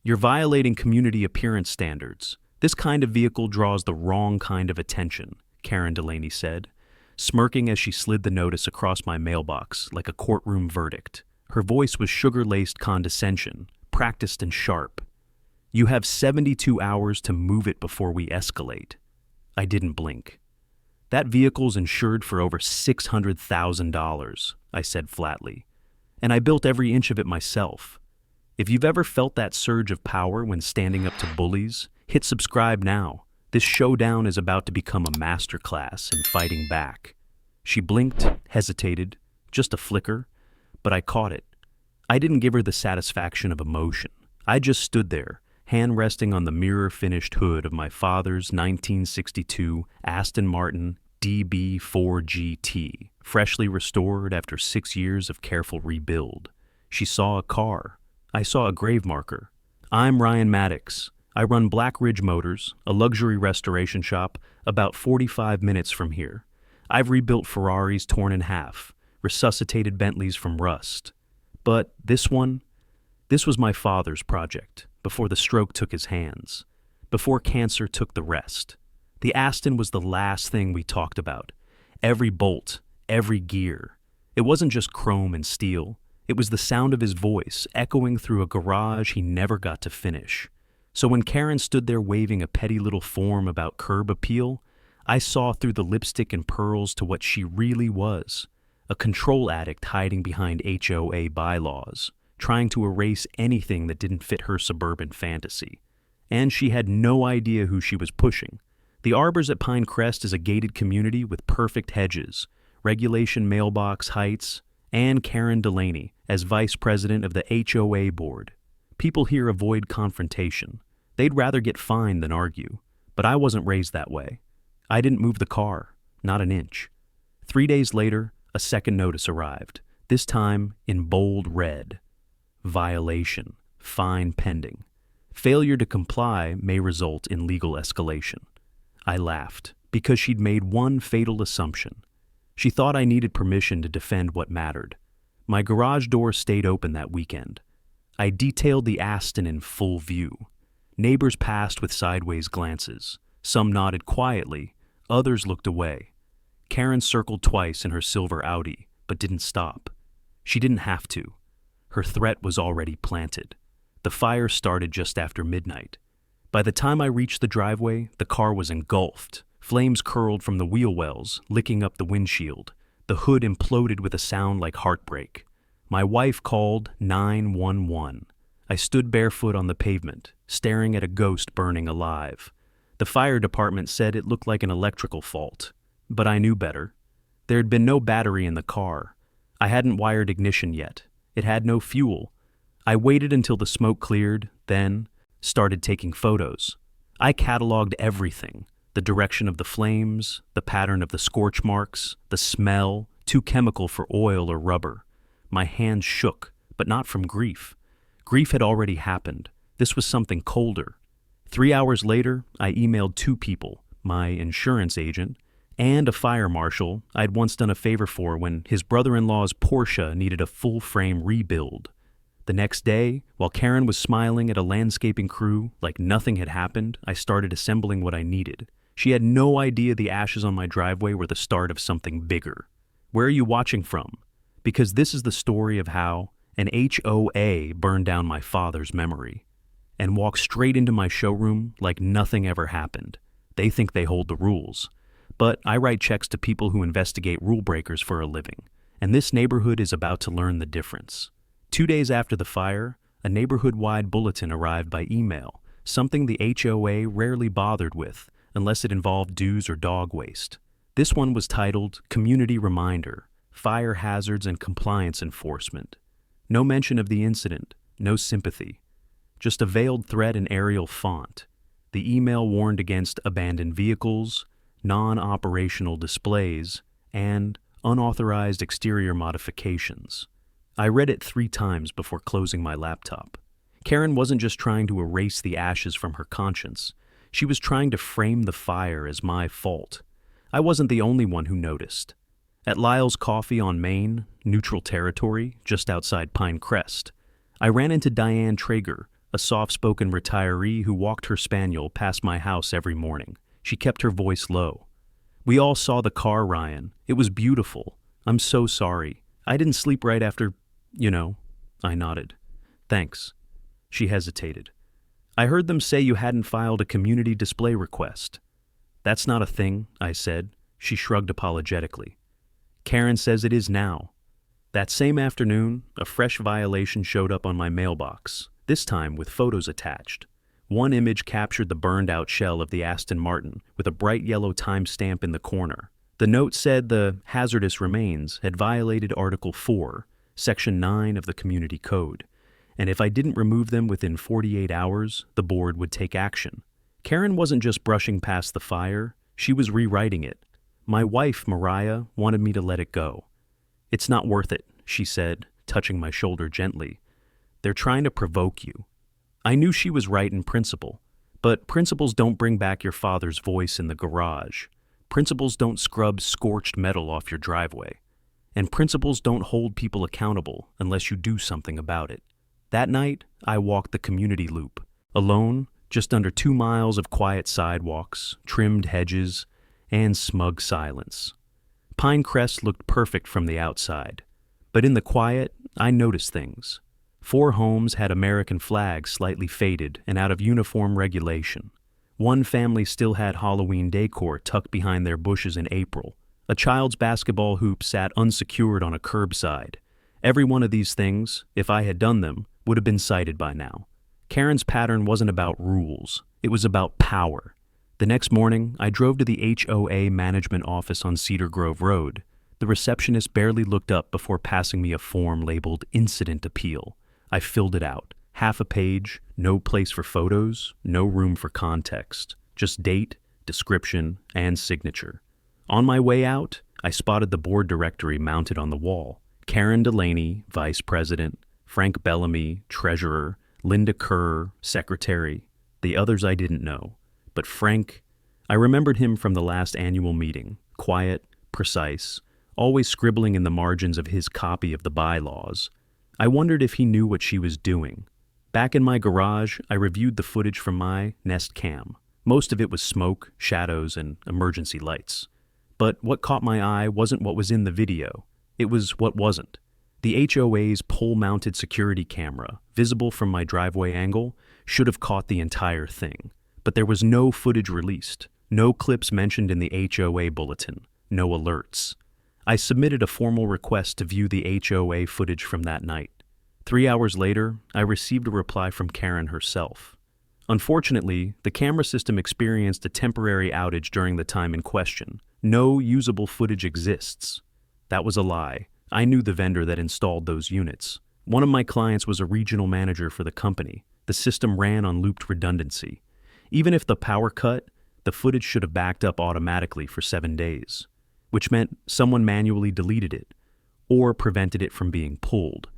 You're violating community appearance standards. This kind of vehicle draws the wrong kind of attention, Karen Delaney said, smirking as she slid the notice across my mailbox like a courtroom verdict. Her voice was sugar-laced condescension, practiced and sharp. You have 72 hours to move it before we escalate. I didn't blink. That vehicle's insured for over $600,000, I said flatly. And I built every inch of it myself. If you've ever felt that surge of power when standing up to bullies, hit subscribe now. This showdown is about to become a masterclass in fighting back. She blinked, hesitated, just a flicker, but I caught it. I didn't give her the satisfaction of emotion. I just stood there, hand resting on the mirror-finished hood of my father's 1962 Aston Martin DB4 GT, freshly restored after 6 years of careful rebuild. She saw a car. I saw a grave marker. I'm Ryan Maddox. I run Black Ridge Motors, a luxury restoration shop about 45 minutes from here. I've rebuilt Ferraris torn in half, resuscitated Bentleys from rust. But this was my father's project, before the stroke took his hands, before cancer took the rest. The Aston was the last thing we talked about. Every bolt, every gear. It wasn't just chrome and steel. It was the sound of his voice echoing through a garage he never got to finish. So when Karen stood there waving a petty little form about curb appeal, I saw through the lipstick and pearls to what she really was, a control addict hiding behind HOA bylaws, trying to erase anything that didn't fit her suburban fantasy. And she had no idea who she was pushing. The Arbors at Pine Crest is a gated community with perfect hedges, regulation mailbox heights, and Karen Delaney as vice president of the HOA board. People here avoid confrontation. They'd rather get fined than argue. But I wasn't raised that way. I didn't move the car, not an inch. 3 days later, a second notice arrived, this time in bold red. Violation, fine pending. Failure to comply may result in legal escalation. I laughed, because she'd made one fatal assumption. She thought I needed permission to defend what mattered. My garage door stayed open that weekend. I detailed the Aston in full view. Neighbors passed with sideways glances. Some nodded quietly, others looked away. Karen circled twice in her silver Audi, but didn't stop. She didn't have to. Her threat was already planted. The fire started just after midnight. By the time I reached the driveway, the car was engulfed. Flames curled from the wheel wells, licking up the windshield. The hood imploded with a sound like heartbreak. My wife called 911. I stood barefoot on the pavement, staring at a ghost burning alive. The fire department said it looked like an electrical fault, but I knew better. There had been no battery in the car. I hadn't wired ignition yet. It had no fuel. I waited until the smoke cleared, then started taking photos. I cataloged everything: the direction of the flames, the pattern of the scorch marks, the smell, too chemical for oil or rubber. My hands shook, but not from grief. Grief had already happened. This was something colder. 3 hours later, I emailed 2 people, my insurance agent and a fire marshal I'd once done a favor for when his brother-in-law's Porsche needed a full-frame rebuild. The next day, while Karen was smiling at a landscaping crew like nothing had happened, I started assembling what I needed. She had no idea the ashes on my driveway were the start of something bigger. Where are you watching from? Because this is the story of how an HOA burned down my father's memory and walked straight into my showroom like nothing ever happened. They think they hold the rules. But I write checks to people who investigate rule breakers for a living, and this neighborhood is about to learn the difference. 2 days after the fire, a neighborhood-wide bulletin arrived by email, something the HOA rarely bothered with unless it involved dues or dog waste. This one was titled Community Reminder, Fire Hazards and Compliance Enforcement. No mention of the incident, no sympathy. Just a veiled threat in Arial font. The email warned against abandoned vehicles, non-operational displays, and unauthorized exterior modifications. I read it 3 times before closing my laptop. Karen wasn't just trying to erase the ashes from her conscience. She was trying to frame the fire as my fault. I wasn't the only one who noticed. At Lyle's Coffee on Main, neutral territory, just outside Pine Crest, I ran into Diane Traeger, a a soft-spoken retiree who walked her spaniel past my house every morning. She kept her voice low. "We all saw the car, Ryan. It was beautiful. I'm so sorry. I didn't sleep right after, you know." I nodded. "Thanks." She hesitated. "I heard them say you hadn't filed a community display request." "That's not a thing," I said. She shrugged apologetically. "Karen says it is now." That same afternoon, a fresh violation showed up on my mailbox, this time with photos attached. One image captured the burned-out shell of the Aston Martin with a bright yellow timestamp in the corner. The note said the hazardous remains had violated Article 4, Section 9 of the Community Code, and if I didn't remove them within 48 hours, the board would take action. Karen wasn't just brushing past the fire, she was rewriting it. My wife, Mariah, wanted me to let it go. "It's not worth it," she said, touching my shoulder gently. "They're trying to provoke you." I knew she was right in principle, but principles don't bring back your father's voice in the garage. Principles don't scrub scorched metal off your driveway. And principles don't hold people accountable unless you do something about it. That night, I walked the community loop, alone, just under 2 miles of quiet sidewalks, trimmed hedges, and smug silence. Pinecrest looked perfect from the outside, but in the quiet, I noticed things. 4 homes had American flags slightly faded and out of uniform regulation. One family still had Halloween decor tucked behind their bushes in April. A child's basketball hoop sat unsecured on a curbside. Every one of these things, if I had done them, would have been cited by now. Karen's pattern wasn't about rules. It was about power. The next morning, I drove to the HOA management office on Cedar Grove Road. The receptionist barely looked up before passing me a form labeled Incident Appeal. I filled it out. Half a page, no place for photos, no room for context. Just date, description, and signature. On my way out, I spotted the board directory mounted on the wall. Karen Delaney, Vice President, Frank Bellamy, Treasurer, Linda Kerr, Secretary. The others I didn't know. But Frank, I remembered him from the last annual meeting. Quiet, precise, always scribbling in the margins of his copy of the bylaws. I wondered if he knew what she was doing. Back in my garage, I reviewed the footage from my Nest Cam. Most of it was smoke, shadows, and emergency lights. But what caught my eye wasn't what was in the video. It was what wasn't. The HOA's pole-mounted security camera, visible from my driveway angle, should have caught the entire thing. But there was no footage released, no clips mentioned in the HOA bulletin, no alerts. I submitted a formal request to view the HOA footage from that night. 3 hours later, I received a reply from Karen herself. Unfortunately, the camera system experienced a temporary outage during the time in question. No usable footage exists. That was a lie. I knew the vendor that installed those units. One of my clients was a regional manager for the company. The system ran on looped redundancy. Even if the power cut, the footage should have backed up automatically for 7 days, which meant someone manually deleted it or prevented it from being pulled.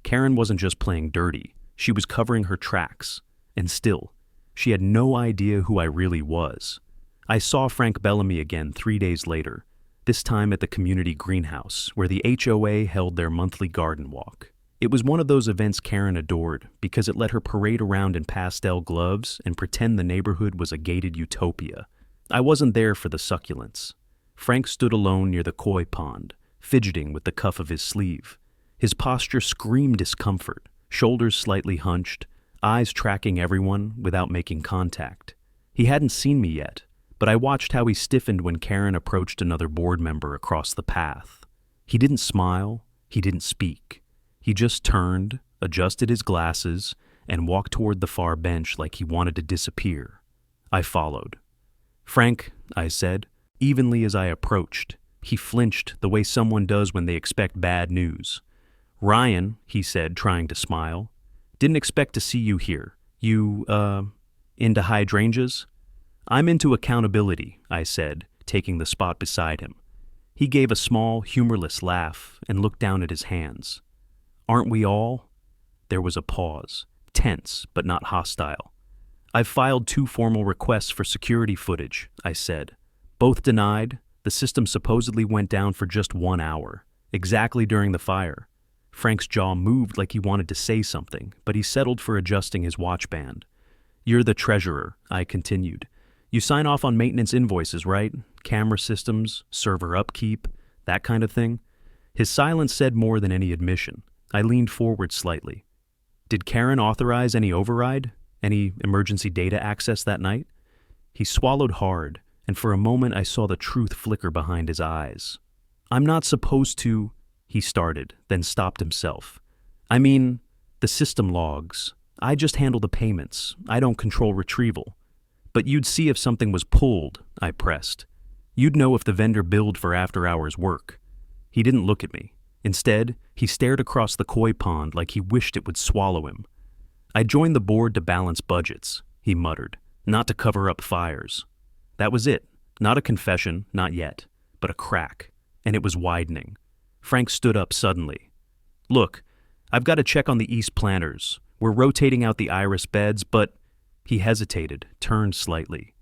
Karen wasn't just playing dirty. She was covering her tracks. And still, she had no idea who I really was. I saw Frank Bellamy again 3 days later, this time at the community greenhouse, where the HOA held their monthly garden walk. It was one of those events Karen adored because it let her parade around in pastel gloves and pretend the neighborhood was a gated utopia. I wasn't there for the succulents. Frank stood alone near the koi pond, fidgeting with the cuff of his sleeve. His posture screamed discomfort, shoulders slightly hunched, eyes tracking everyone without making contact. He hadn't seen me yet, but I watched how he stiffened when Karen approached another board member across the path. He didn't smile, he didn't speak. He just turned, adjusted his glasses, and walked toward the far bench like he wanted to disappear. I followed. "Frank," I said, evenly as I approached. He flinched the way someone does when they expect bad news. "Ryan," he said, trying to smile, "didn't expect to see you here. You, into hydrangeas?" "I'm into accountability," I said, taking the spot beside him. He gave a small, humorless laugh and looked down at his hands. "Aren't we all?" There was a pause, tense but not hostile. "I've filed 2 formal requests for security footage," I said. "Both denied. The system supposedly went down for just 1 hour, exactly during the fire. Frank's jaw moved like he wanted to say something, but he settled for adjusting his watch band. "You're the treasurer," I continued. "You sign off on maintenance invoices, right? Camera systems, server upkeep, that kind of thing?" His silence said more than any admission. I leaned forward slightly. "Did Karen authorize any override? Any emergency data access that night?" He swallowed hard, and for a moment I saw the truth flicker behind his eyes. "I'm not supposed to," he started, then stopped himself. "I mean, the system logs. I just handle the payments. I don't control retrieval." "But you'd see if something was pulled," I pressed. "You'd know if the vendor billed for after-hours work." He didn't look at me. Instead, he stared across the koi pond like he wished it would swallow him. "I joined the board to balance budgets," he muttered, "not to cover up fires." That was it. Not a confession, not yet, but a crack. And it was widening. Frank stood up suddenly. "Look, I've got to check on the east planters. We're rotating out the iris beds, but—" He hesitated, turned slightly.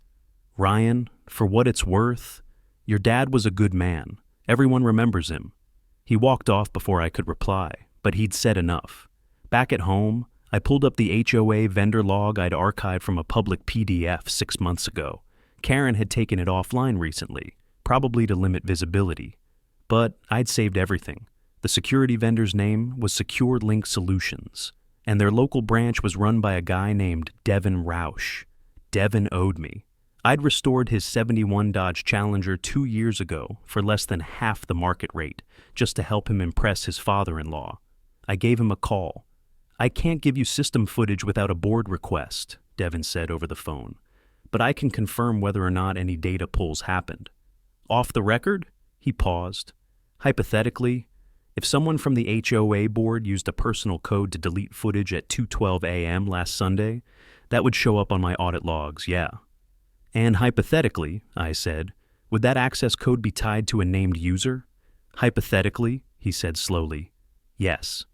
"Ryan, for what it's worth, your dad was a good man. Everyone remembers him." He walked off before I could reply, but he'd said enough. Back at home, I pulled up the HOA vendor log I'd archived from a public PDF 6 months ago. Karen had taken it offline recently, probably to limit visibility. But I'd saved everything. The security vendor's name was Secure Link Solutions, and their local branch was run by a guy named Devin Roush. Devin owed me. I'd restored his '71 Dodge Challenger 2 years ago for less than half the market rate, just to help him impress his father-in-law. I gave him a call. "I can't give you system footage without a board request," Devin said over the phone, "but I can confirm whether or not any data pulls happened." "Off the record?" He paused. "Hypothetically, if someone from the HOA board used a personal code to delete footage at 2:12 a.m. last Sunday, that would show up on my audit logs, yeah." "And hypothetically," I said, "would that access code be tied to a named user?" "Hypothetically," he said slowly, "yes."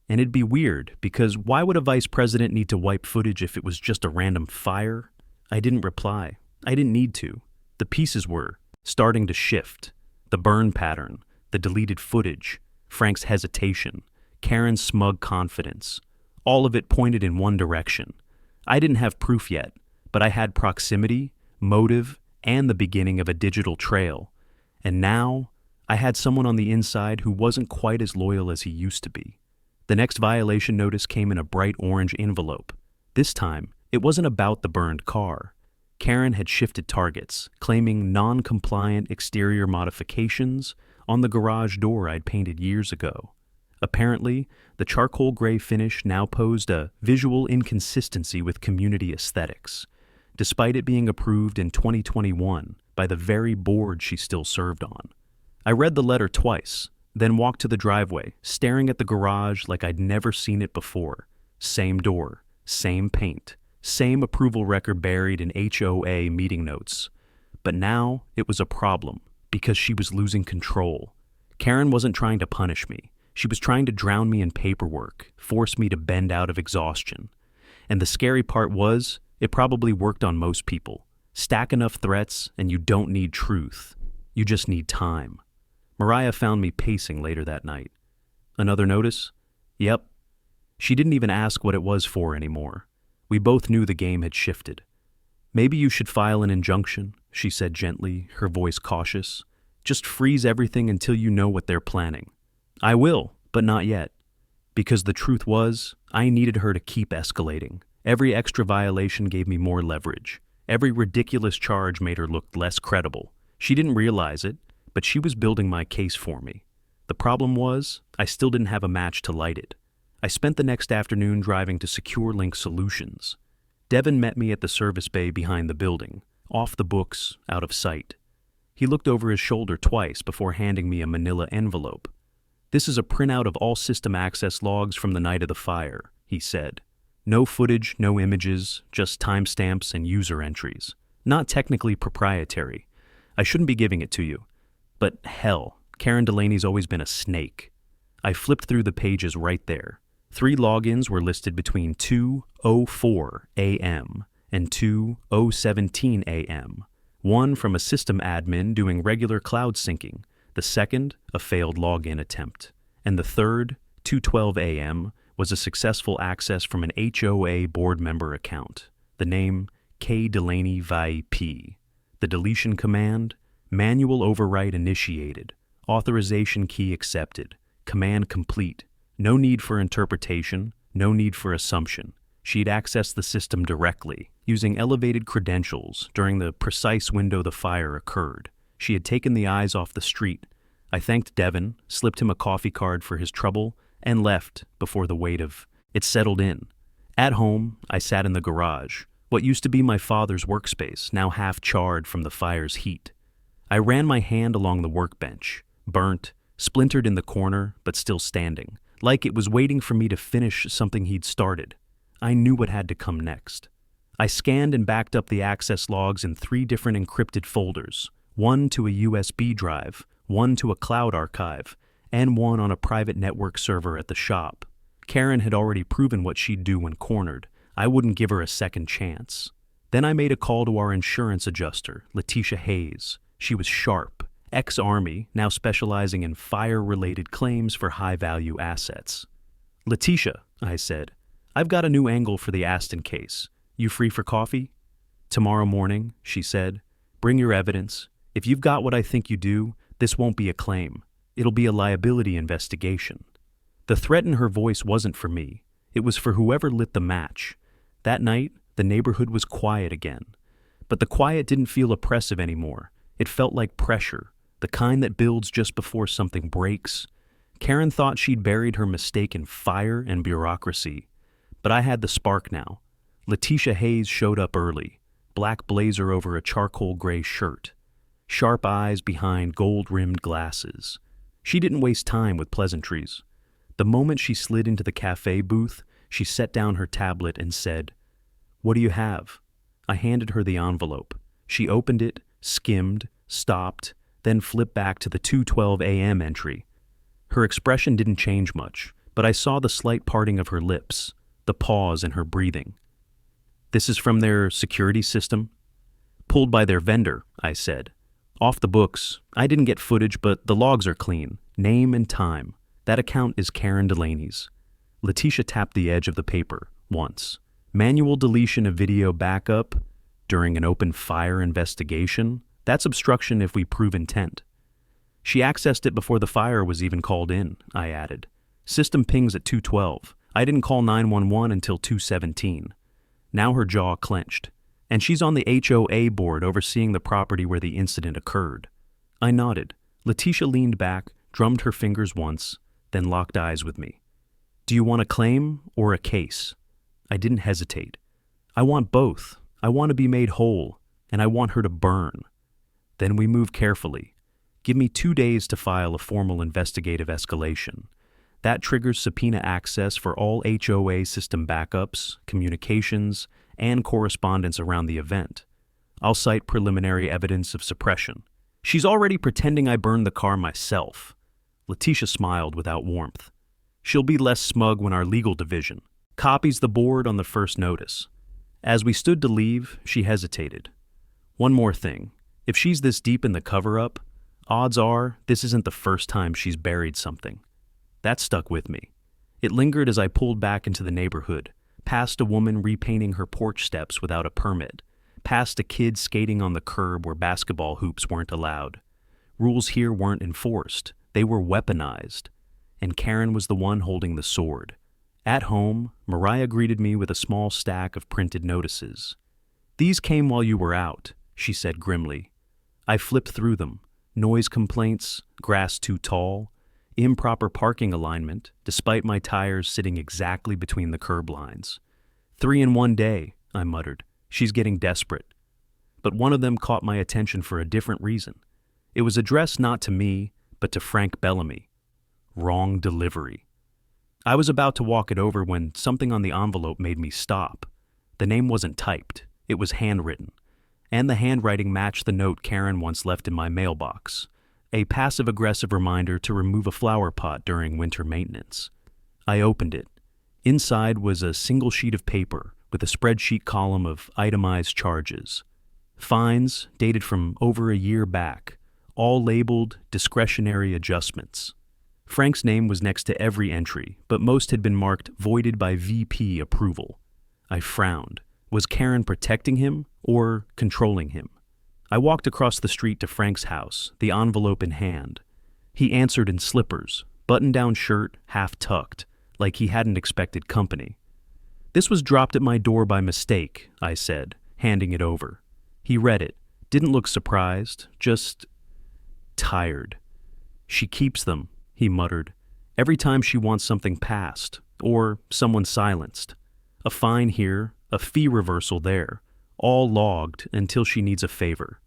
"And it'd be weird, because why would a vice president need to wipe footage if it was just a random fire?" I didn't reply. I didn't need to. The pieces were starting to shift. The burn pattern, the deleted footage, Frank's hesitation, Karen's smug confidence. All of it pointed in one direction. I didn't have proof yet, but I had proximity, motive, and the beginning of a digital trail. And now, I had someone on the inside who wasn't quite as loyal as he used to be. The next violation notice came in a bright orange envelope. This time, it wasn't about the burned car. Karen had shifted targets, claiming non-compliant exterior modifications on the garage door I'd painted years ago. Apparently, the charcoal gray finish now posed a visual inconsistency with community aesthetics, despite it being approved in 2021 by the very board she still served on. I read the letter twice, then walked to the driveway, staring at the garage like I'd never seen it before. Same door, same paint, same approval record buried in HOA meeting notes. But now it was a problem, because she was losing control. Karen wasn't trying to punish me. She was trying to drown me in paperwork, force me to bend out of exhaustion. And the scary part was, it probably worked on most people. Stack enough threats, and you don't need truth. You just need time. Mariah found me pacing later that night. "Another notice?" "Yep." She didn't even ask what it was for anymore. We both knew the game had shifted. "Maybe you should file an injunction," she said gently, her voice cautious. "Just freeze everything until you know what they're planning." "I will, but not yet." Because the truth was, I needed her to keep escalating. Every extra violation gave me more leverage. Every ridiculous charge made her look less credible. She didn't realize it, but she was building my case for me. The problem was, I still didn't have a match to light it. I spent the next afternoon driving to Secure Link Solutions. Devin met me at the service bay behind the building, off the books, out of sight. He looked over his shoulder twice before handing me a manila envelope. "This is a printout of all system access logs from the night of the fire," he said. "No footage, no images, just timestamps and user entries. Not technically proprietary. I shouldn't be giving it to you. But hell, Karen Delaney's always been a snake." I flipped through the pages right there. 3 logins were listed between 2:04 a.m. and 2:17 a.m. One from a system admin doing regular cloud syncing, the second a failed login attempt, and the third 2:12 a.m. was a successful access from an HOA board member account. The name K. Delaney VIP. The deletion command, manual overwrite initiated. Authorization key accepted. Command complete. No need for interpretation, no need for assumption. She'd accessed the system directly, using elevated credentials during the precise window the fire occurred. She had taken the eyes off the street. I thanked Devin, slipped him a coffee card for his trouble, and left before the weight of it settled in. At home, I sat in the garage, what used to be my father's workspace, now half charred from the fire's heat. I ran my hand along the workbench, burnt, splintered in the corner, but still standing, like it was waiting for me to finish something he'd started. I knew what had to come next. I scanned and backed up the access logs in 3 different encrypted folders, one to a USB drive, one to a cloud archive, and one on a private network server at the shop. Karen had already proven what she'd do when cornered. I wouldn't give her a second chance. Then I made a call to our insurance adjuster, Letitia Hayes. She was sharp, ex-Army, now specializing in fire-related claims for high-value assets. "Letitia," I said, "I've got a new angle for the Aston case. You free for coffee?" "Tomorrow morning," she said. "Bring your evidence. If you've got what I think you do, this won't be a claim. It'll be a liability investigation." The threat in her voice wasn't for me. It was for whoever lit the match. That night, the neighborhood was quiet again. But the quiet didn't feel oppressive anymore. It felt like pressure, the kind that builds just before something breaks. Karen thought she'd buried her mistake in fire and bureaucracy. But I had the spark now. Letitia Hayes showed up early, black blazer over a charcoal gray shirt, sharp eyes behind gold-rimmed glasses. She didn't waste time with pleasantries. The moment she slid into the cafe booth, she set down her tablet and said, "What do you have?" I handed her the envelope. She opened it, skimmed, stopped, then flipped back to the 2:12 a.m. entry. Her expression didn't change much, but I saw the slight parting of her lips, the pause in her breathing. "This is from their security system?" "Pulled by their vendor," I said. "Off the books. I didn't get footage, but the logs are clean. Name and time. That account is Karen Delaney's." Letitia tapped the edge of the paper once. "Manual deletion of video backup during an open fire investigation? That's obstruction if we prove intent." "She accessed it before the fire was even called in," I added. "System pings at 2:12. I didn't call 911 until 2:17. Now her jaw clenched. "And she's on the HOA board overseeing the property where the incident occurred." I nodded. Letitia leaned back, drummed her fingers once, then locked eyes with me. "Do you want a claim or a case?" I didn't hesitate. "I want both. I want to be made whole, and I want her to burn." Then we moved carefully. "Give me 2 days to file a formal investigative escalation. That triggers subpoena access for all HOA system backups, communications, and correspondence around the event. I'll cite preliminary evidence of suppression." "She's already pretending I burned the car myself." Letitia smiled without warmth. "She'll be less smug when our legal division copies the board on the first notice." As we stood to leave, she hesitated. "One more thing. If she's this deep in the cover-up, odds are this isn't the first time she's buried something." That stuck with me. It lingered as I pulled back into the neighborhood, past a woman repainting her porch steps without a permit, past a kid skating on the curb where basketball hoops weren't allowed. Rules here weren't enforced. They were weaponized. And Karen was the one holding the sword. At home, Mariah greeted me with a small stack of printed notices. "These came while you were out," she said grimly. I flipped through them. Noise complaints, grass too tall, improper parking alignment, despite my tires sitting exactly between the curb lines. 3 in one day, I muttered. She's getting desperate. But one of them caught my attention for a different reason. It was addressed not to me, but to Frank Bellamy. Wrong delivery. I was about to walk it over when something on the envelope made me stop. The name wasn't typed. It was handwritten. And the handwriting matched the note Karen once left in my mailbox. A passive-aggressive reminder to remove a flower pot during winter maintenance. I opened it. Inside was a single sheet of paper with a spreadsheet column of itemized charges. Fines dated from over a year back, all labeled discretionary adjustments. Frank's name was next to every entry, but most had been marked voided by VP approval. I frowned. Was Karen protecting him or controlling him? I walked across the street to Frank's house, the envelope in hand. He answered in slippers, button-down shirt, half tucked, like he hadn't expected company. "This was dropped at my door by mistake," I said, handing it over. He read it, didn't look surprised, just tired. "She keeps them," he muttered, "every time she wants something passed, or someone silenced. A fine here, a fee reversal there, all logged until she needs a favor.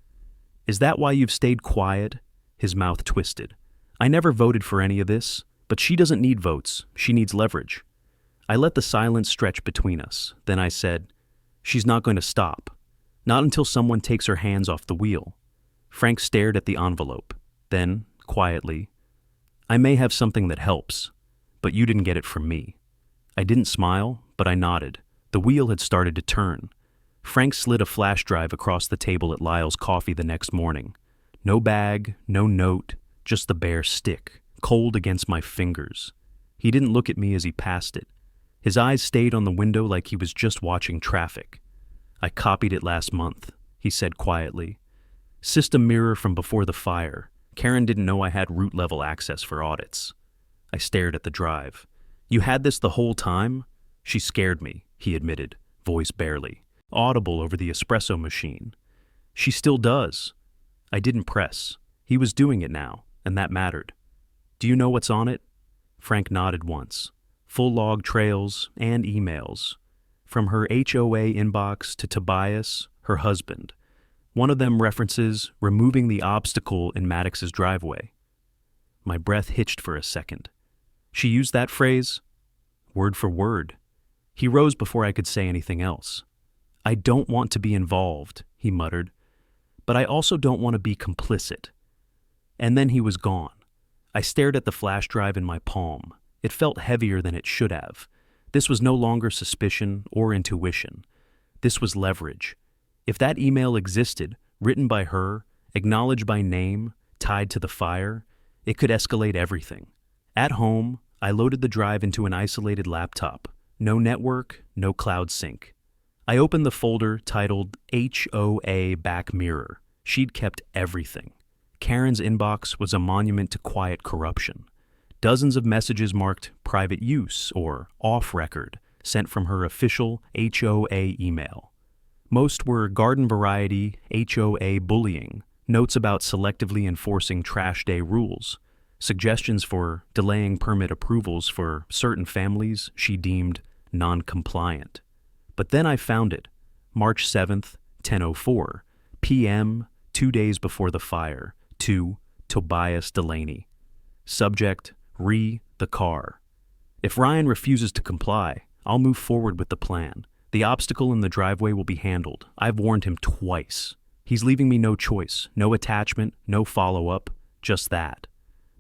Is that why you've stayed quiet?" His mouth twisted. "I never voted for any of this, but she doesn't need votes, she needs leverage." I let the silence stretch between us. Then I said, "She's not going to stop. Not until someone takes her hands off the wheel." Frank stared at the envelope. Then, quietly, "I may have something that helps, but you didn't get it from me." I didn't smile, but I nodded. The wheel had started to turn. Frank slid a flash drive across the table at Lyle's Coffee the next morning. No bag, no note, just the bare stick, cold against my fingers. He didn't look at me as he passed it. His eyes stayed on the window like he was just watching traffic. "I copied it last month," he said quietly. "System mirror from before the fire. Karen didn't know I had root-level access for audits." I stared at the drive. "You had this the whole time?" "She scared me," he admitted, voice barely, audible over the espresso machine. "She still does." I didn't press. He was doing it now, and that mattered. "Do you know what's on it?" Frank nodded once. Full log trails and emails. From her HOA inbox to Tobias, her husband. One of them references removing the obstacle in Maddox's driveway. My breath hitched for a second. "She used that phrase?" "Word for word." He rose before I could say anything else. "I don't want to be involved," he muttered, "but I also don't want to be complicit." And then he was gone. I stared at the flash drive in my palm. It felt heavier than it should have. This was no longer suspicion or intuition. This was leverage. If that email existed, written by her, acknowledged by name, tied to the fire, it could escalate everything. At home, I loaded the drive into an isolated laptop. No network, no cloud sync. I opened the folder titled HOA Back Mirror. She'd kept everything. Karen's inbox was a monument to quiet corruption. Dozens of messages marked private use or off record, sent from her official HOA email. Most were garden variety HOA bullying, notes about selectively enforcing trash day rules, suggestions for delaying permit approvals for certain families she deemed non-compliant. But then I found it, March 7th, 10:04 p.m., 2 days before the fire, to Tobias Delaney. Subject, the car. If Ryan refuses to comply, I'll move forward with the plan. The obstacle in the driveway will be handled. I've warned him twice. He's leaving me no choice, no attachment, no follow-up, just that.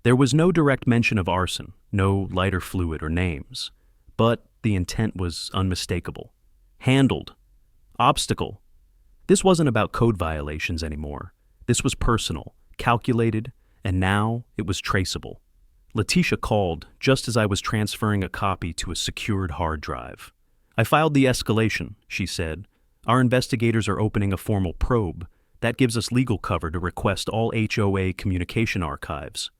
There was no direct mention of arson, no lighter fluid or names. But the intent was unmistakable. Handled. Obstacle. This wasn't about code violations anymore. This was personal, calculated, and now it was traceable. Letitia called just as I was transferring a copy to a secured hard drive. "I filed the escalation," she said. "Our investigators are opening a formal probe. That gives us legal cover to request all HOA communication archives."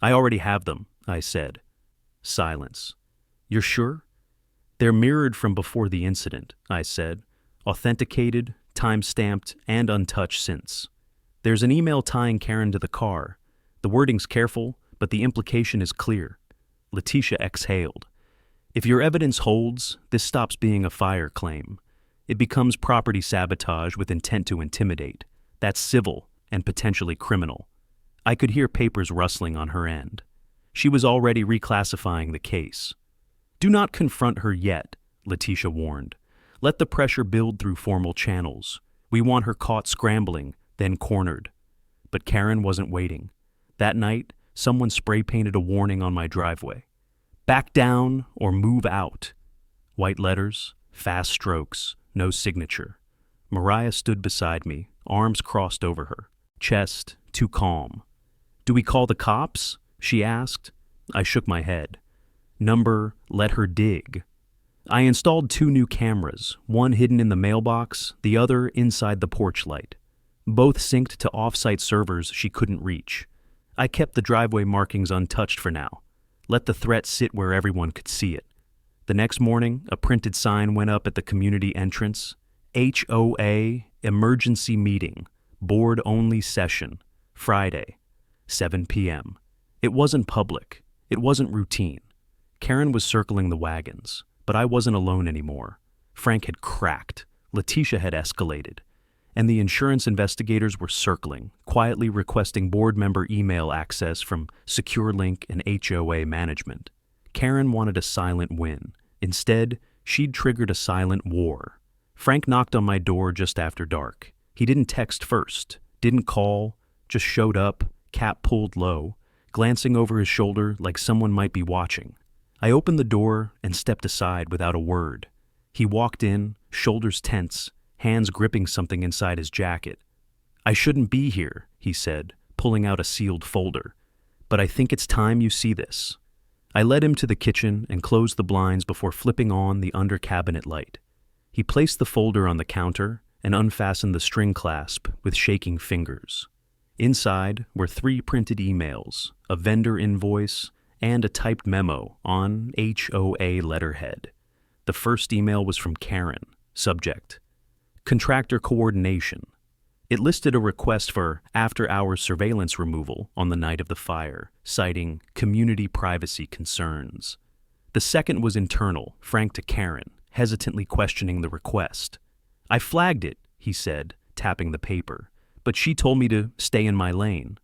"I already have them," I said. Silence. "You're sure?" "They're mirrored from before the incident," I said. "Authenticated, time-stamped, and untouched since. There's an email tying Karen to the car. The wording's careful, but the implication is clear." Letitia exhaled. "If your evidence holds, this stops being a fire claim. It becomes property sabotage with intent to intimidate. That's civil and potentially criminal." I could hear papers rustling on her end. She was already reclassifying the case. "Do not confront her yet," Letitia warned. "Let the pressure build through formal channels. We want her caught scrambling, then cornered." But Karen wasn't waiting. That night, someone spray-painted a warning on my driveway. "Back down or move out." White letters, fast strokes, no signature. Mariah stood beside me, arms crossed over her, chest too calm. "Do we call the cops?" she asked. I shook my head. Number, let her dig. I installed 2 new cameras, one hidden in the mailbox, the other inside the porch light. Both synced to off-site servers she couldn't reach. I kept the driveway markings untouched for now. Let the threat sit where everyone could see it. The next morning, a printed sign went up at the community entrance. HOA Emergency Meeting, Board-Only Session, Friday, 7 p.m. It wasn't public. It wasn't routine. Karen was circling the wagons, but I wasn't alone anymore. Frank had cracked. Letitia had escalated. And the insurance investigators were circling, quietly requesting board member email access from SecureLink and HOA management. Karen wanted a silent win. Instead, she'd triggered a silent war. Frank knocked on my door just after dark. He didn't text first, didn't call, just showed up, cap pulled low, glancing over his shoulder like someone might be watching. I opened the door and stepped aside without a word. He walked in, shoulders tense, hands gripping something inside his jacket. "I shouldn't be here," he said, pulling out a sealed folder. "But I think it's time you see this." I led him to the kitchen and closed the blinds before flipping on the under-cabinet light. He placed the folder on the counter and unfastened the string clasp with shaking fingers. Inside were 3 printed emails, a vendor invoice, and a typed memo on HOA letterhead. The first email was from Karen, subject, Contractor Coordination. It listed a request for after-hours surveillance removal on the night of the fire, citing community privacy concerns. The second was internal, frank to Karen, hesitantly questioning the request. "I flagged it," he said, tapping the paper, "but she told me to stay in my lane."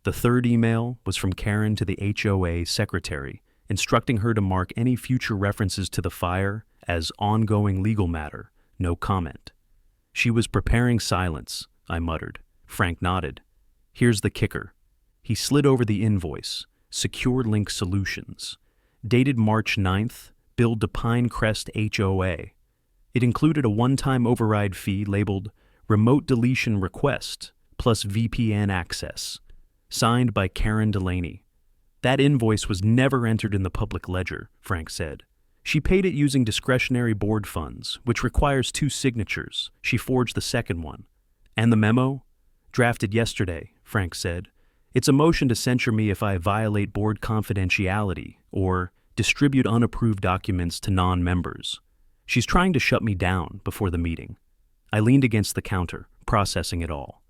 The third email was from Karen to the HOA secretary, instructing her to mark any future references to the fire as ongoing legal matter, no comment. "She was preparing silence," I muttered. Frank nodded. "Here's the kicker." He slid over the invoice, SecureLink Solutions, dated March 9th, billed to Pinecrest HOA. It included a one-time override fee labeled Remote Deletion Request plus VPN access, signed by Karen Delaney. "That invoice was never entered in the public ledger," Frank said. "She paid it using discretionary board funds, which requires 2 signatures. She forged the second one." "And the memo?" "Drafted yesterday," Frank said. "It's a motion to censure me if I violate board confidentiality or distribute unapproved documents to non-members. She's trying to shut me down before the meeting." I leaned against the counter, processing it all.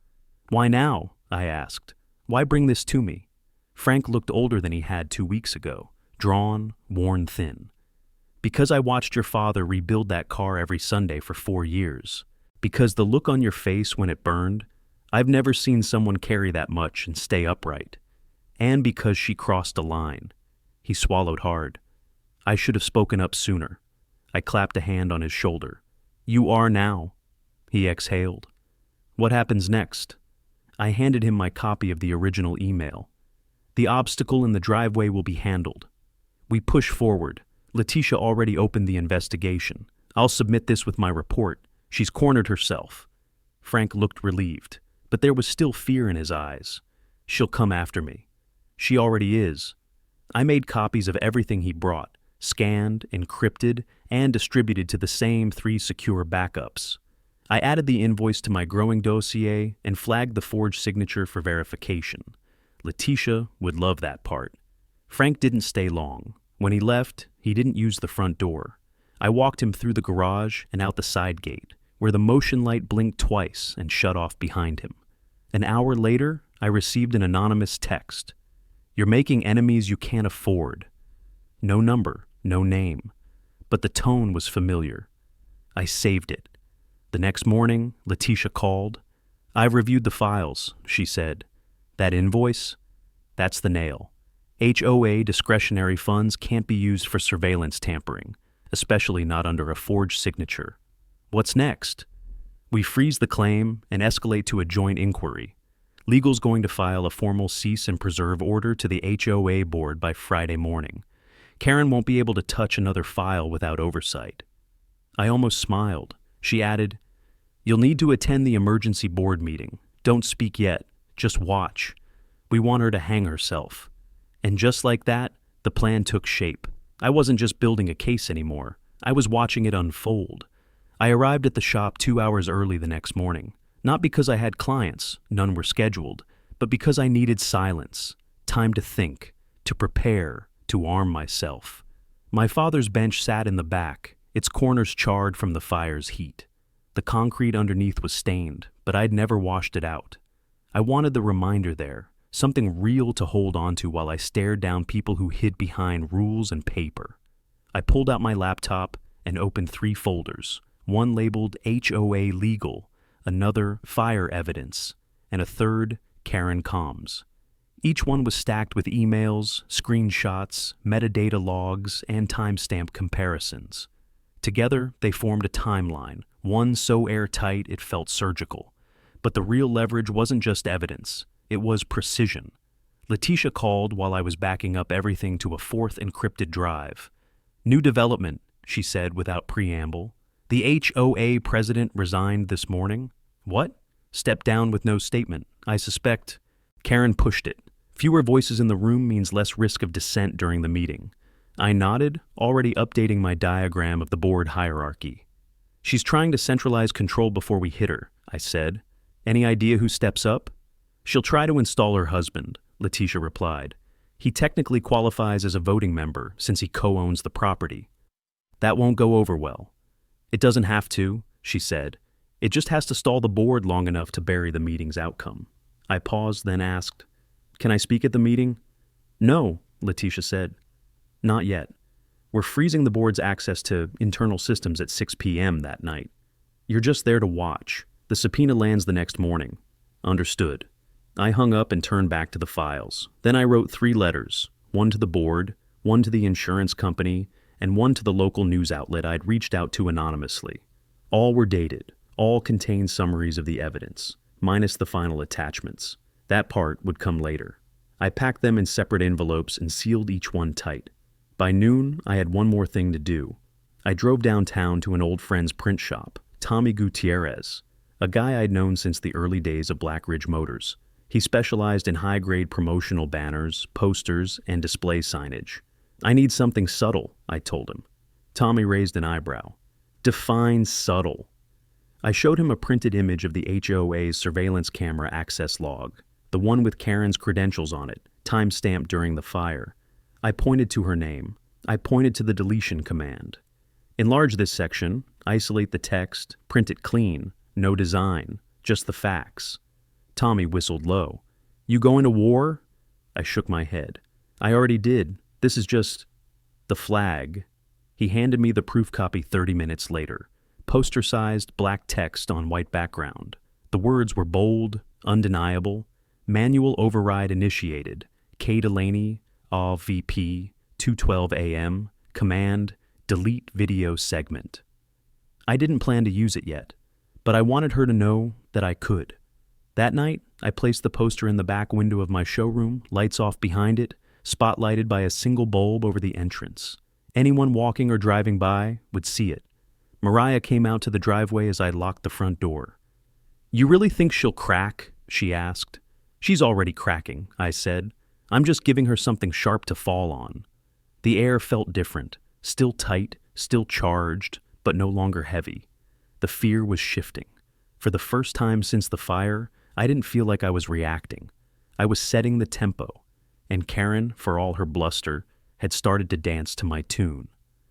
"Why now?" I asked. "Why bring this to me?" Frank looked older than he had 2 weeks ago, drawn, worn thin. "Because I watched your father rebuild that car every Sunday for 4 years. Because the look on your face when it burned, I've never seen someone carry that much and stay upright. And because she crossed a line." He swallowed hard. "I should have spoken up sooner." I clapped a hand on his shoulder. "You are now." He exhaled. "What happens next?" I handed him my copy of the original email. "The obstacle in the driveway will be handled. We push forward. Letitia already opened the investigation. I'll submit this with my report. She's cornered herself." Frank looked relieved, but there was still fear in his eyes. "She'll come after me." "She already is." I made copies of everything he brought, scanned, encrypted, and distributed to the same 3 secure backups. I added the invoice to my growing dossier and flagged the forged signature for verification. Letitia would love that part. Frank didn't stay long. When he left, he didn't use the front door. I walked him through the garage and out the side gate, where the motion light blinked twice and shut off behind him. An hour later, I received an anonymous text. "You're making enemies you can't afford." No number, no name, but the tone was familiar. I saved it. The next morning, Letitia called. "I've reviewed the files," she said. "That invoice? That's the nail. HOA discretionary funds can't be used for surveillance tampering, especially not under a forged signature. What's next? We freeze the claim and escalate to a joint inquiry. Legal's going to file a formal cease and preserve order to the HOA board by Friday morning. Karen won't be able to touch another file without oversight." I almost smiled. She added, "You'll need to attend the emergency board meeting. Don't speak yet. Just watch. We want her to hang herself." And just like that, The plan took shape. I wasn't just building a case anymore. I was watching it unfold. I arrived at the shop 2 hours early the next morning, not because I had clients, none were scheduled, but because I needed silence, time to think, to prepare, to arm myself. My father's bench sat in the back, its corners charred from the fire's heat. The concrete underneath was stained, but I'd never washed it out. I wanted the reminder there, something real to hold on to while I stared down people who hid behind rules and paper. I pulled out my laptop and opened 3 folders, one labeled HOA Legal, another Fire Evidence, and a third Karen Comms. Each one was stacked with emails, screenshots, metadata logs, and timestamp comparisons. Together, they formed a timeline, one so airtight it felt surgical. But the real leverage wasn't just evidence, it was precision. Letitia called while I was backing up everything to a 4th encrypted drive. "New development," she said without preamble. "The HOA president resigned this morning." "What?" "Stepped down with no statement. I suspect." Karen pushed it. Fewer voices in the room means less risk of dissent during the meeting. I nodded, already updating my diagram of the board hierarchy. "She's trying to centralize control before we hit her," I said. "Any idea who steps up?" "She'll try to install her husband," Letitia replied. "He technically qualifies as a voting member since he co-owns the property." "That won't go over well." "It doesn't have to," she said. "It just has to stall the board long enough to bury the meeting's outcome." I paused, then asked, "Can I speak at the meeting?" "No," Letitia said. "Not yet. We're freezing the board's access to internal systems at 6 p.m. that night. You're just there to watch. The subpoena lands the next morning." "Understood." I hung up and turned back to the files. Then I wrote 3 letters, one to the board, one to the insurance company, and one to the local news outlet I'd reached out to anonymously. All were dated, all contained summaries of the evidence, minus the final attachments. That part would come later. I packed them in separate envelopes and sealed each one tight. By noon, I had one more thing to do. I drove downtown to an old friend's print shop, Tommy Gutierrez, a guy I'd known since the early days of Black Ridge Motors. He specialized in high-grade promotional banners, posters, and display signage. "I need something subtle," I told him. Tommy raised an eyebrow. "Define subtle." I showed him a printed image of the HOA's surveillance camera access log, the one with Karen's credentials on it, time-stamped during the fire. I pointed to her name. I pointed to the deletion command. "Enlarge this section, isolate the text, print it clean, no design, just the facts." Tommy whistled low. "You going to war?" I shook my head. "I already did. This is just the flag." He handed me the proof copy 30 minutes later. Poster-sized black text on white background. The words were bold, undeniable. "Manual override initiated. K. Delaney, AVP, 2:12 a.m. Command, delete video segment." I didn't plan to use it yet, but I wanted her to know that I could. That night, I placed the poster in the back window of my showroom, lights off behind it, spotlighted by a single bulb over the entrance. Anyone walking or driving by would see it. Mariah came out to the driveway as I locked the front door. "You really think she'll crack?" she asked. "She's already cracking," I said. "I'm just giving her something sharp to fall on." The air felt different, still tight, still charged, but no longer heavy. The fear was shifting. For the first time since the fire, I didn't feel like I was reacting. I was setting the tempo, and Karen, for all her bluster, had started to dance to my tune.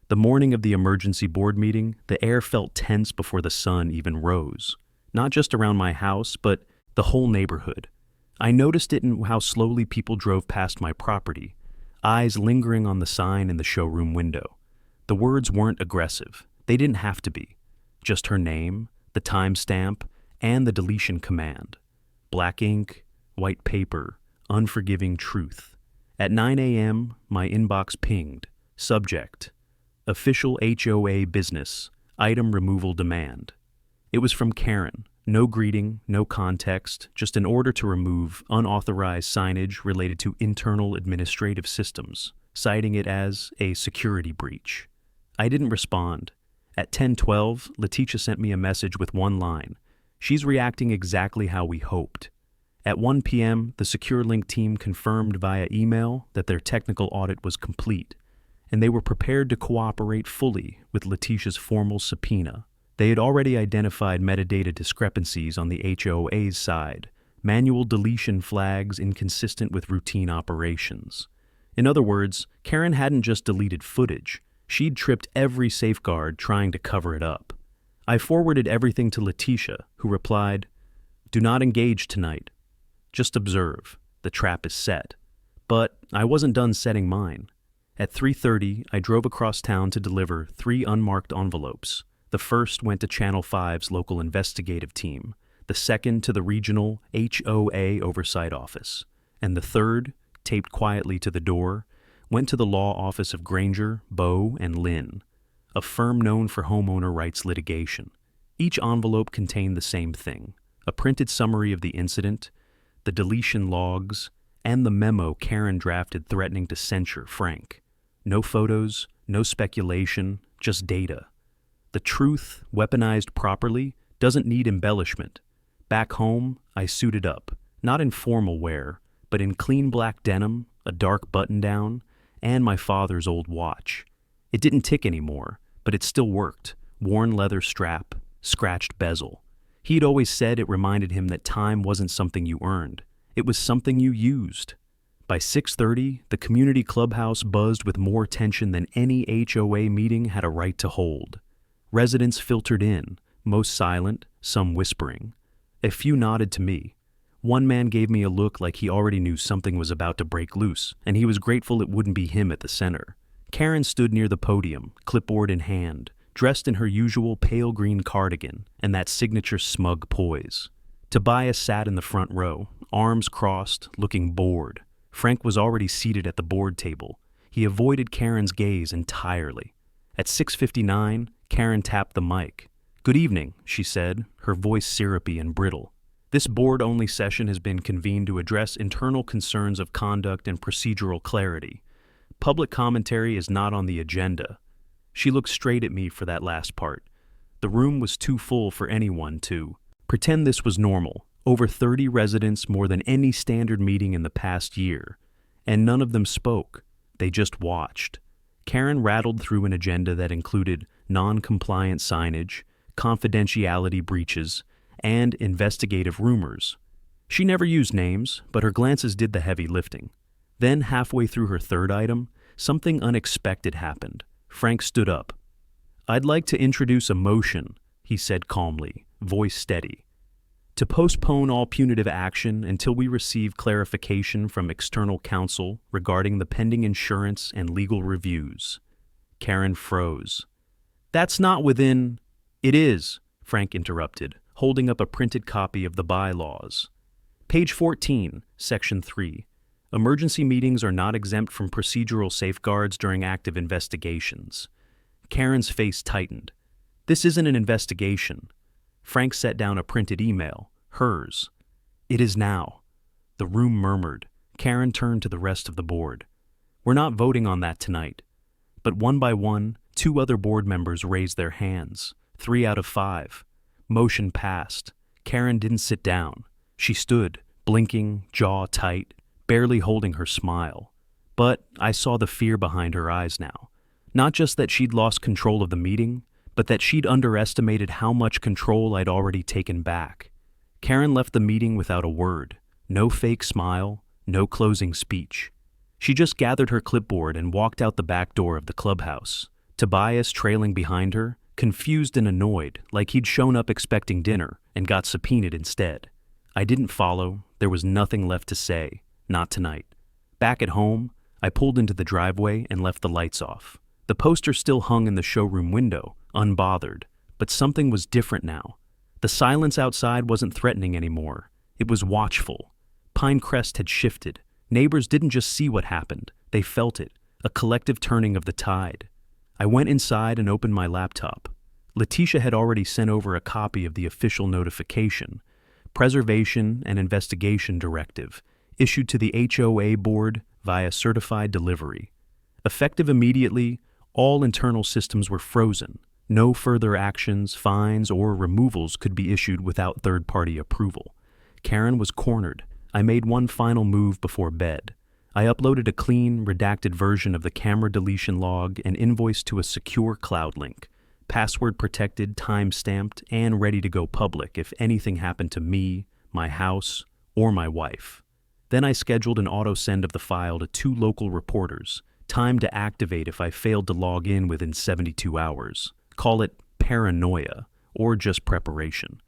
The morning of the emergency board meeting, the air felt tense before the sun even rose. Not just around my house, but the whole neighborhood. I noticed it in how slowly people drove past my property, eyes lingering on the sign in the showroom window. The words weren't aggressive. They didn't have to be. Just her name, the timestamp, and the deletion command. Black ink, white paper, unforgiving truth. At 9 a.m., my inbox pinged. Subject: Official HOA business, item removal demand. It was from Karen. No greeting, no context, just an order to remove unauthorized signage related to internal administrative systems, citing it as a security breach. I didn't respond. At 10:12, Letitia sent me a message with one line. "She's reacting exactly how we hoped." At 1 p.m., the SecureLink team confirmed via email that their technical audit was complete, and they were prepared to cooperate fully with Letitia's formal subpoena. They had already identified metadata discrepancies on the HOA's side, manual deletion flags inconsistent with routine operations. In other words, Karen hadn't just deleted footage, she'd tripped every safeguard trying to cover it up. I forwarded everything to Letitia, who replied, "Do not engage tonight. Just observe. The trap is set." But I wasn't done setting mine. At 3:30, I drove across town to deliver 3 unmarked envelopes. The first went to Channel 5's local investigative team, the second to the regional HOA oversight office, and the third, taped quietly to the door, went to the law office of Granger, Bowe, and Lynn, a firm known for homeowner rights litigation. Each envelope contained the same thing: a printed summary of the incident, the deletion logs, and the memo Karen drafted threatening to censure Frank. No photos, no speculation, just data. The truth, weaponized properly, doesn't need embellishment. Back home, I suited up, not in formal wear, but in clean black denim, a dark button-down, and my father's old watch. It didn't tick anymore, but it still worked. Worn leather strap, scratched bezel. He'd always said it reminded him that time wasn't something you earned. It was something you used. By 6:30, the community clubhouse buzzed with more tension than any HOA meeting had a right to hold. Residents filtered in, most silent, some whispering. A few nodded to me. One man gave me a look like he already knew something was about to break loose, and he was grateful it wouldn't be him at the center. Karen stood near the podium, clipboard in hand, dressed in her usual pale green cardigan and that signature smug poise. Tobias sat in the front row, arms crossed, looking bored. Frank was already seated at the board table. He avoided Karen's gaze entirely. At 6:59, Karen tapped the mic. "Good evening," she said, her voice syrupy and brittle. "This board-only session has been convened to address internal concerns of conduct and procedural clarity. Public commentary is not on the agenda." She looked straight at me for that last part. The room was too full for anyone to pretend this was normal. Over 30 residents, more than any standard meeting in the past year. And none of them spoke. They just watched. Karen rattled through an agenda that included non-compliant signage, confidentiality breaches, and investigative rumors. She never used names, but her glances did the heavy lifting. Then, halfway through her third item, something unexpected happened. Frank stood up. "I'd like to introduce a motion," he said calmly, voice steady, "to postpone all punitive action until we receive clarification from external counsel regarding the pending insurance and legal reviews." Karen froze. "That's not within—" "It is," Frank interrupted, holding up a printed copy of the bylaws. Page 14, Section 3. Emergency meetings are not exempt from procedural safeguards during active investigations. Karen's face tightened. "This isn't an investigation." Frank set down a printed email, hers. "It is now." The room murmured. Karen turned to the rest of the board. "We're not voting on that tonight." But one by one, 2 other board members raised their hands. 3 out of 5. Motion passed. Karen didn't sit down. She stood, blinking, jaw tight, barely holding her smile. But I saw the fear behind her eyes now. Not just that she'd lost control of the meeting, but that she'd underestimated how much control I'd already taken back. Karen left the meeting without a word. No fake smile, no closing speech. She just gathered her clipboard and walked out the back door of the clubhouse. Tobias trailing behind her, confused and annoyed, like he'd shown up expecting dinner and got subpoenaed instead. I didn't follow. There was nothing left to say. Not tonight. Back at home, I pulled into the driveway and left the lights off. The poster still hung in the showroom window, unbothered, but something was different now. The silence outside wasn't threatening anymore. It was watchful. Pinecrest had shifted. Neighbors didn't just see what happened, they felt it, a collective turning of the tide. I went inside and opened my laptop. Letitia had already sent over a copy of the official notification, Preservation and Investigation Directive, issued to the HOA board via certified delivery. Effective immediately, all internal systems were frozen. No further actions, fines, or removals could be issued without third-party approval. Karen was cornered. I made one final move before bed. I uploaded a clean, redacted version of the camera deletion log and invoice to a secure cloud link, password protected, time-stamped, and ready to go public if anything happened to me, my house, or my wife. Then I scheduled an auto-send of the file to 2 local reporters, timed to activate if I failed to log in within 72 hours. Call it paranoia, or just preparation.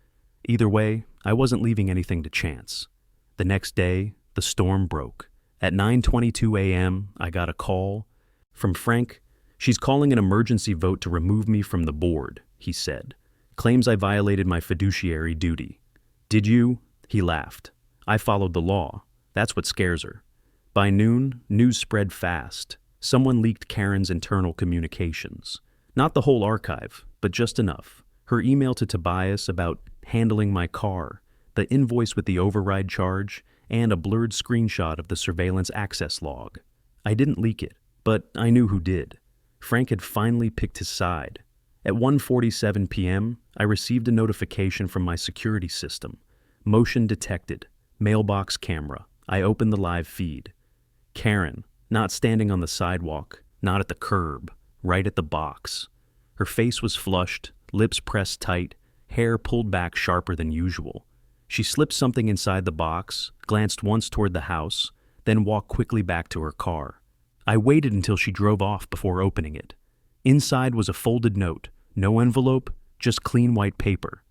Either way, I wasn't leaving anything to chance. The next day, the storm broke. At 9:22 a.m., I got a call from Frank. "She's calling an emergency vote to remove me from the board," he said. "Claims I violated my fiduciary duty." "Did you?" He laughed. "I followed the law. That's what scares her." By noon, news spread fast. Someone leaked Karen's internal communications. Not the whole archive, but just enough. Her email to Tobias about handling my car, the invoice with the override charge, and a blurred screenshot of the surveillance access log. I didn't leak it, but I knew who did. Frank had finally picked his side. At 1:47 p.m., I received a notification from my security system. Motion detected. Mailbox camera. I opened the live feed. Karen, not standing on the sidewalk, not at the curb, right at the box. Her face was flushed, lips pressed tight, hair pulled back sharper than usual. She slipped something inside the box, glanced once toward the house, then walked quickly back to her car. I waited until she drove off before opening it. Inside was a folded note, no envelope, just clean white paper.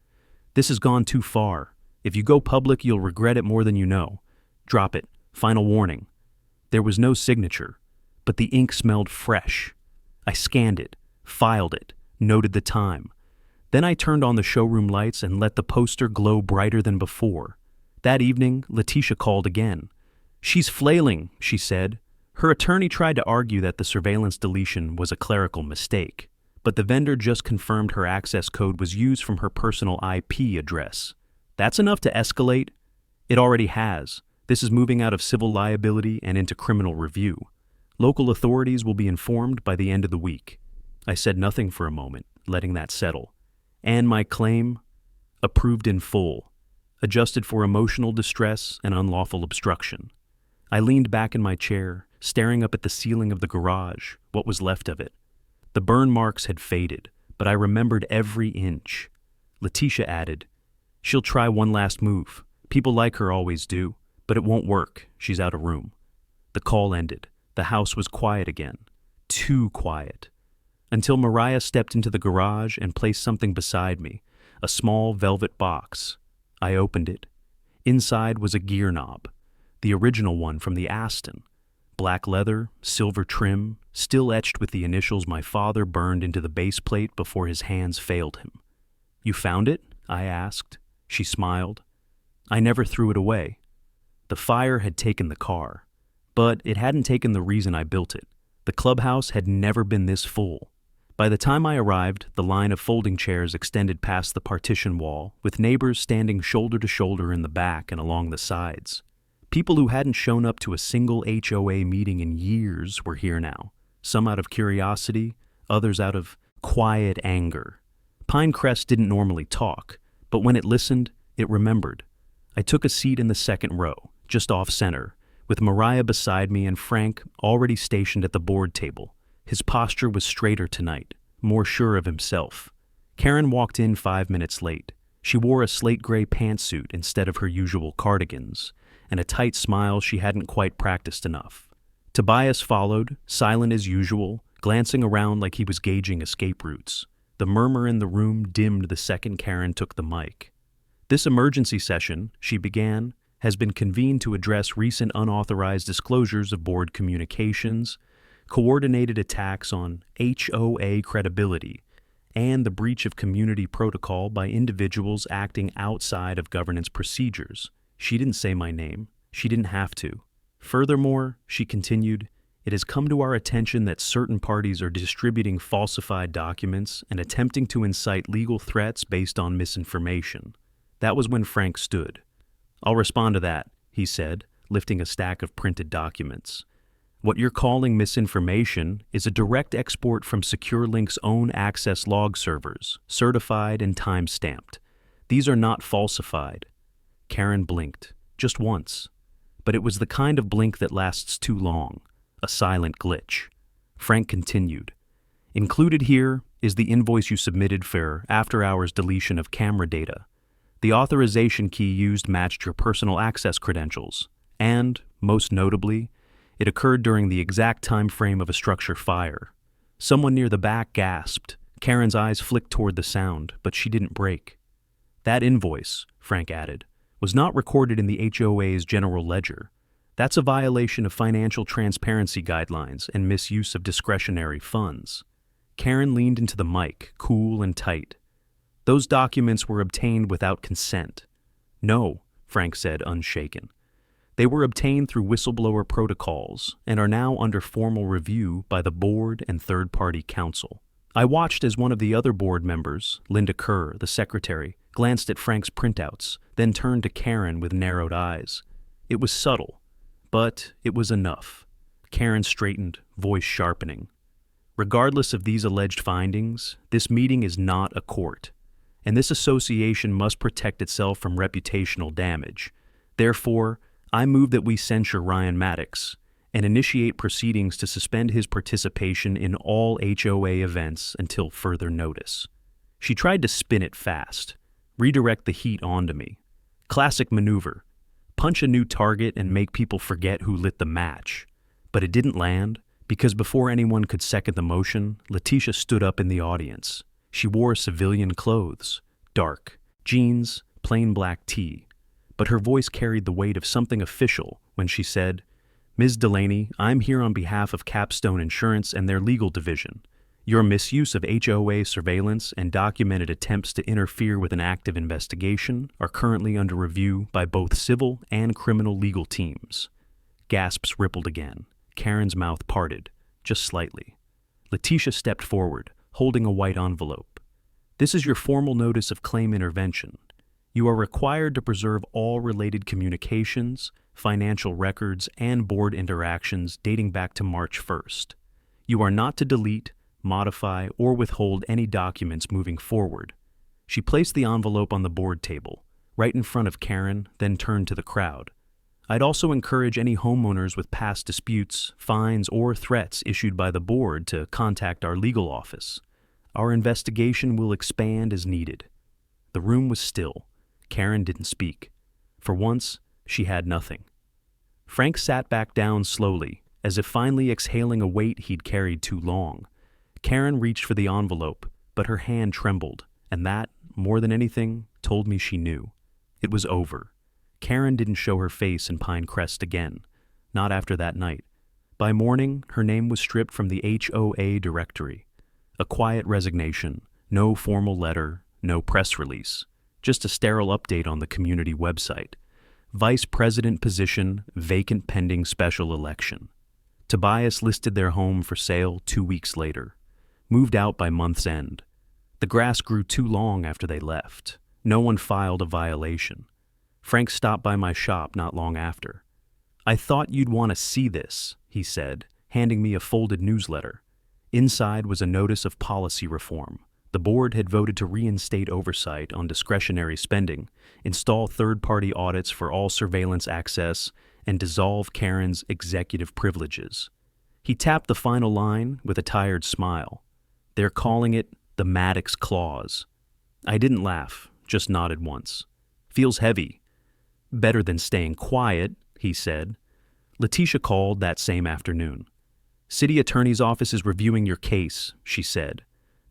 "This has gone too far. If you go public, you'll regret it more than you know. Drop it. Final warning." There was no signature, but the ink smelled fresh. I scanned it, filed it, noted the time. Then I turned on the showroom lights and let the poster glow brighter than before. That evening, Letitia called again. "She's flailing," she said. Her attorney tried to argue that the surveillance deletion was a clerical mistake, but the vendor just confirmed her access code was used from her personal IP address. That's enough to escalate? It already has. This is moving out of civil liability and into criminal review. Local authorities will be informed by the end of the week. I said nothing for a moment, letting that settle. And my claim? Approved in full. Adjusted for emotional distress and unlawful obstruction. I leaned back in my chair, staring up at the ceiling of the garage, what was left of it. The burn marks had faded, but I remembered every inch. Letitia added, "She'll try one last move. People like her always do, but it won't work. She's out of room." The call ended. The house was quiet again. Too quiet. Until Mariah stepped into the garage and placed something beside me, a small velvet box. I opened it. Inside was a gear knob, the original one from the Aston. Black leather, silver trim, still etched with the initials my father burned into the base plate before his hands failed him. "You found it?" I asked. She smiled. "I never threw it away." The fire had taken the car, but it hadn't taken the reason I built it. The clubhouse had never been this full. By the time I arrived, the line of folding chairs extended past the partition wall, with neighbors standing shoulder to shoulder in the back and along the sides. People who hadn't shown up to a single HOA meeting in years were here now, some out of curiosity, others out of quiet anger. Pinecrest didn't normally talk, but when it listened, it remembered. I took a seat in the second row, just off center, with Mariah beside me and Frank already stationed at the board table. His posture was straighter tonight, more sure of himself. Karen walked in 5 minutes late. She wore a slate gray pantsuit instead of her usual cardigans, and a tight smile she hadn't quite practiced enough. Tobias followed, silent as usual, glancing around like he was gauging escape routes. The murmur in the room dimmed the second Karen took the mic. "This emergency session," she began, "has been convened to address recent unauthorized disclosures of board communications, coordinated attacks on HOA credibility, and the breach of community protocol by individuals acting outside of governance procedures." She didn't say my name. She didn't have to. Furthermore, she continued, "It has come to our attention that certain parties are distributing falsified documents and attempting to incite legal threats based on misinformation." That was when Frank stood. "I'll respond to that," he said, lifting a stack of printed documents. "What you're calling misinformation is a direct export from SecureLink's own access log servers, certified and time-stamped. These are not falsified." Karen blinked, just once. but it was the kind of blink that lasts too long, a silent glitch. Frank continued. Included here is the invoice you submitted for after-hours deletion of camera data. The authorization key used matched your personal access credentials, and, most notably, it occurred during the exact time frame of a structure fire. Someone near the back gasped. Karen's eyes flicked toward the sound, but she didn't break. That invoice, Frank added, was not recorded in the HOA's general ledger. That's a violation of financial transparency guidelines and misuse of discretionary funds. Karen leaned into the mic, cool and tight. Those documents were obtained without consent. No, Frank said, unshaken. They were obtained through whistleblower protocols and are now under formal review by the board and third-party counsel. I watched as one of the other board members, Linda Kerr, the secretary, glanced at Frank's printouts, then turned to Karen with narrowed eyes. It was subtle, but it was enough. Karen straightened, voice sharpening. Regardless of these alleged findings, this meeting is not a court, and this association must protect itself from reputational damage. Therefore, I move that we censure Ryan Maddox and initiate proceedings to suspend his participation in all HOA events until further notice. She tried to spin it fast, redirect the heat onto me. Classic maneuver. Punch a new target and make people forget who lit the match. But it didn't land, because before anyone could second the motion, Letitia stood up in the audience. She wore civilian clothes, dark, jeans, plain black tee. But her voice carried the weight of something official when she said, Ms. Delaney, I'm here on behalf of Capstone Insurance and their legal division. Your misuse of HOA surveillance and documented attempts to interfere with an active investigation are currently under review by both civil and criminal legal teams. Gasps rippled again. Karen's mouth parted, just slightly. Letitia stepped forward, holding a white envelope. This is your formal notice of claim intervention. You are required to preserve all related communications, financial records, and board interactions dating back to March 1st. You are not to delete, modify, or withhold any documents moving forward. She placed the envelope on the board table, right in front of Karen, then turned to the crowd. I'd also encourage any homeowners with past disputes, fines, or threats issued by the board to contact our legal office. Our investigation will expand as needed. The room was still. Karen didn't speak. For once, she had nothing. Frank sat back down slowly, as if finally exhaling a weight he'd carried too long. Karen reached for the envelope, but her hand trembled, and that, more than anything, told me she knew. It was over. Karen didn't show her face in Pinecrest again, not after that night. By morning, her name was stripped from the HOA directory. A quiet resignation, no formal letter, no press release, just a sterile update on the community website. Vice President position, vacant pending special election. Tobias listed their home for sale 2 weeks later. Moved out by month's end. The grass grew too long after they left. No one filed a violation. Frank stopped by my shop not long after. I thought you'd want to see this, he said, handing me a folded newsletter. Inside was a notice of policy reform. The board had voted to reinstate oversight on discretionary spending, install third-party audits for all surveillance access, and dissolve Karen's executive privileges. He tapped the final line with a tired smile. They're calling it the Maddox Clause. I didn't laugh, just nodded once. Feels heavy. Better than staying quiet, he said. Letitia called that same afternoon. City Attorney's Office is reviewing your case, she said.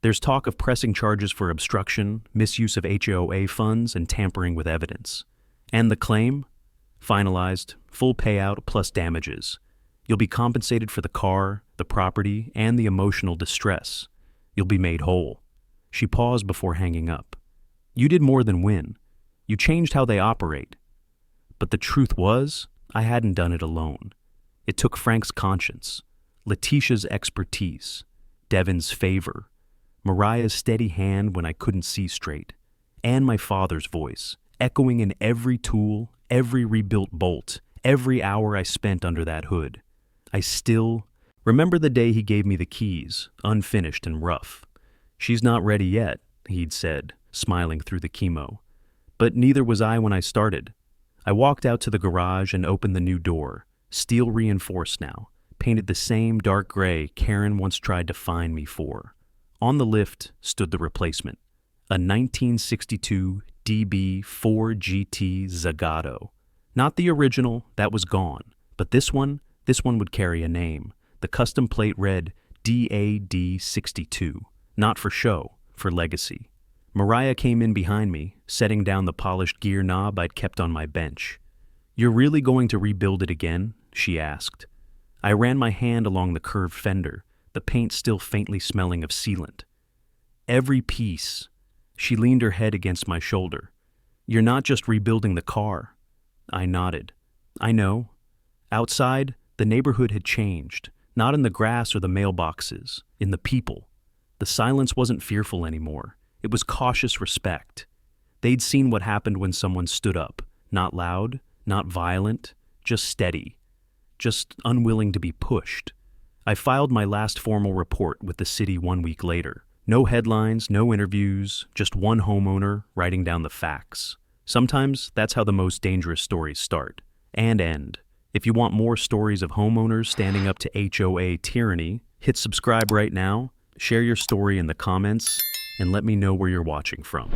There's talk of pressing charges for obstruction, misuse of HOA funds, and tampering with evidence. And the claim? Finalized, full payout plus damages. You'll be compensated for the car, the property, and the emotional distress. You'll be made whole. She paused before hanging up. You did more than win. You changed how they operate. But the truth was, I hadn't done it alone. It took Frank's conscience, Letitia's expertise, Devin's favor, Mariah's steady hand when I couldn't see straight, and my father's voice, echoing in every tool, every rebuilt bolt, every hour I spent under that hood. I still remember the day he gave me the keys, unfinished and rough. She's not ready yet, he'd said, smiling through the chemo. But neither was I when I started. I walked out to the garage and opened the new door, steel reinforced now, painted the same dark gray Karen once tried to fine me for. On the lift stood the replacement, a 1962 DB4 GT Zagato. Not the original, that was gone, but this one would carry a name. The custom plate read DAD62, not for show, for legacy. Mariah came in behind me, setting down the polished gear knob I'd kept on my bench. "You're really going to rebuild it again?" she asked. I ran my hand along the curved fender, the paint still faintly smelling of sealant. "Every piece." She leaned her head against my shoulder. "You're not just rebuilding the car." I nodded. "I know." Outside, the neighborhood had changed, not in the grass or the mailboxes, in the people. The silence wasn't fearful anymore. It was cautious respect. They'd seen what happened when someone stood up, not loud, not violent, just steady, just unwilling to be pushed. I filed my last formal report with the city 1 week later. No headlines, no interviews, just one homeowner writing down the facts. Sometimes that's how the most dangerous stories start and end. If you want more stories of homeowners standing up to HOA tyranny, hit subscribe right now, share your story in the comments, and let me know where you're watching from.